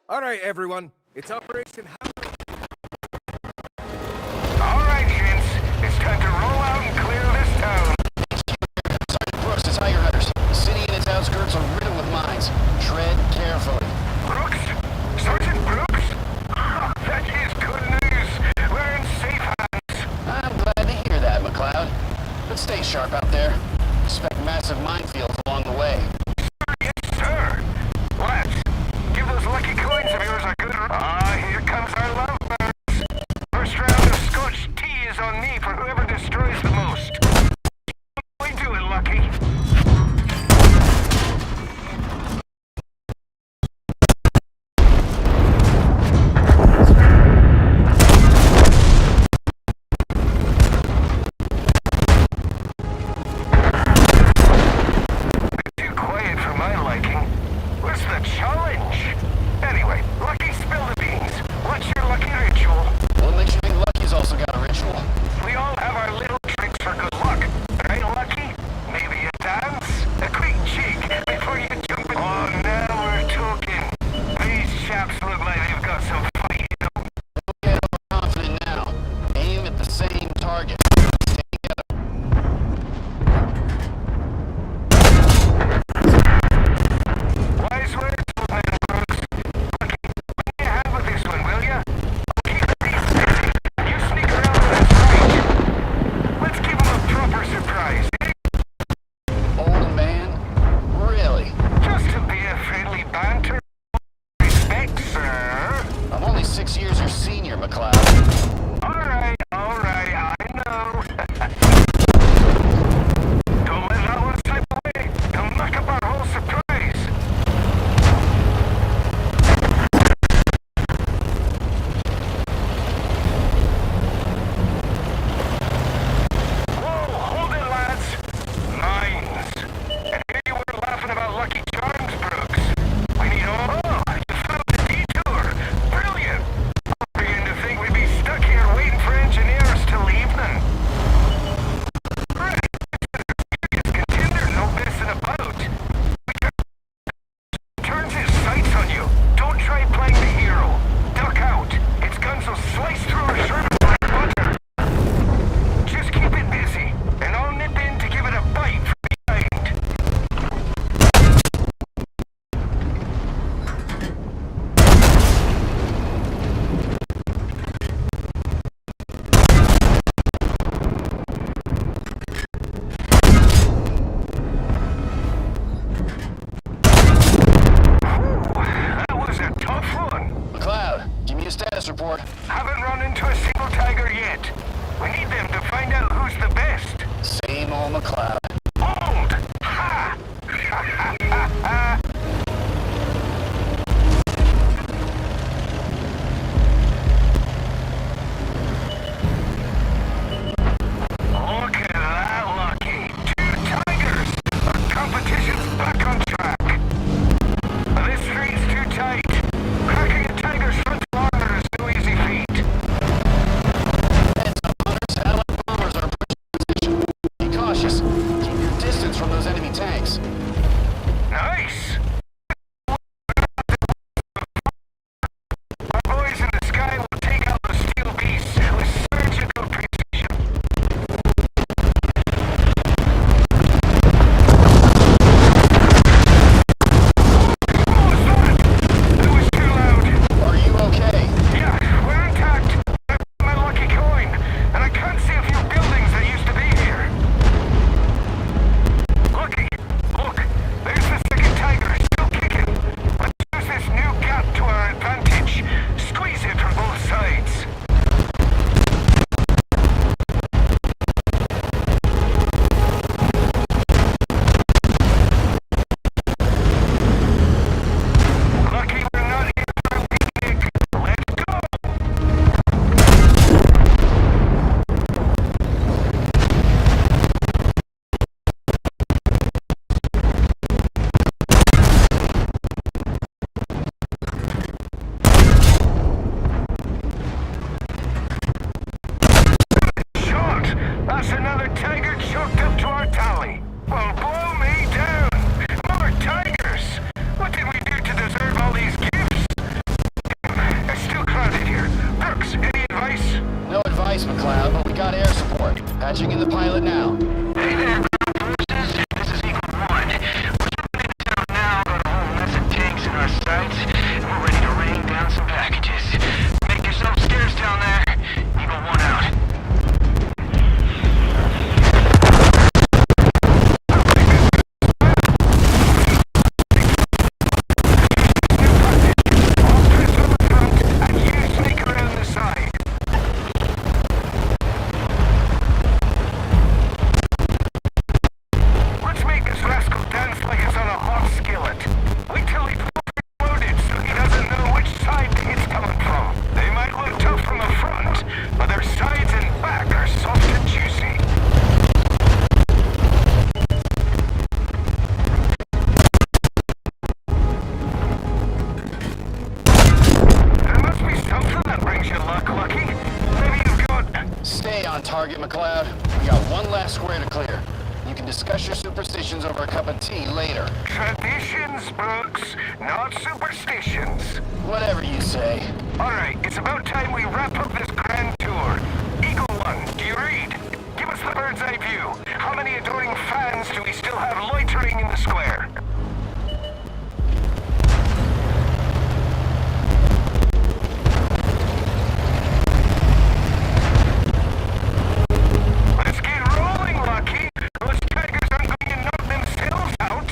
All right, everyone. It's Operation All right, gents. It's time to roll out and clear this town. Sergeant Brooks to Tiger Hunters. The city and its outskirts are riddled with mines. Tread carefully. Brooks? Sergeant Brooks? That is good news. We're in safe hands. I'm glad to hear that, McLeod. But stay sharp out there. Expect massive minefields along the way. Yes, sir. Lads, give those lucky coins of yours a good... here comes our lovebirds. First round of Scotch tea is on me for whoever destroys the most. We do it, Lucky. Too quiet for my liking. Where's the challenge? Anyway, Lucky, spill the beans. What's your lucky ritual? What makes you think Lucky's also got a ritual? We all have our little tricks for good luck. Right, Lucky? Maybe a dance? A quick cheek before you jump in. Oh, now we're talking. These chaps look like they've got some fight in them. Don't get overconfident now. Aim at the same target. Stay together. Wise words, old man Brooks. Lucky, what do you have with this one, will ya? I'll keep the beast busy. You sneak around with us right. Let's give him a proper surprise, eh? Old man? Really? Just a bit of friendly banter. Respect, sir. I'm only 6 years your senior, McLeod. All right, I know. Don't let that one slip away. Don't muck up our whole surprise. Whoa, hold it, lads. Mines. And here you were laughing about Lucky Charms, Brooks. We need all... Oh, you found the detour. Brilliant. I began to think we'd be stuck here waiting for engineers to leave then. Right. Serious contender, no messing about. Turns his sights on you. Don't try playing the hero. Duck out. Its guns will slice through our shirt like butter. Just keep it busy, and I'll nip in to give it a bite from behind. That was a tough one. McLeod, give me a status report. Haven't run into a single tiger yet. We need them to find out who's the best. Same old McLeod. Hold! Ha! Ha ha ha ha! Look at that, Lucky. 2 tigers! Our competition's back on track. But this street's too tight. Cracking a tiger's front armor is no easy feat. Heads up, hunters. Allied bombers are approaching position. Be cautious. Keep your distance from those enemy tanks. Nice! Our boys in the sky will take out the steel beasts with surgical precision. What was that? That was too loud. Are you okay? Yeah, we're intact. I found my lucky coin, and I can't see a few buildings that used to be here. Lucky, look, there's the second tiger. superstitions over a cup of tea later. Traditions, Brooks, not superstitions. Whatever you say. Alright, it's about time we wrap up this grand tour. Eagle One, do you read? Give us the bird's eye view. How many adoring fans do we still have loitering in the square? Let's get rolling, Lucky. Those tigers aren't going to knock themselves out.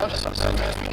onto something.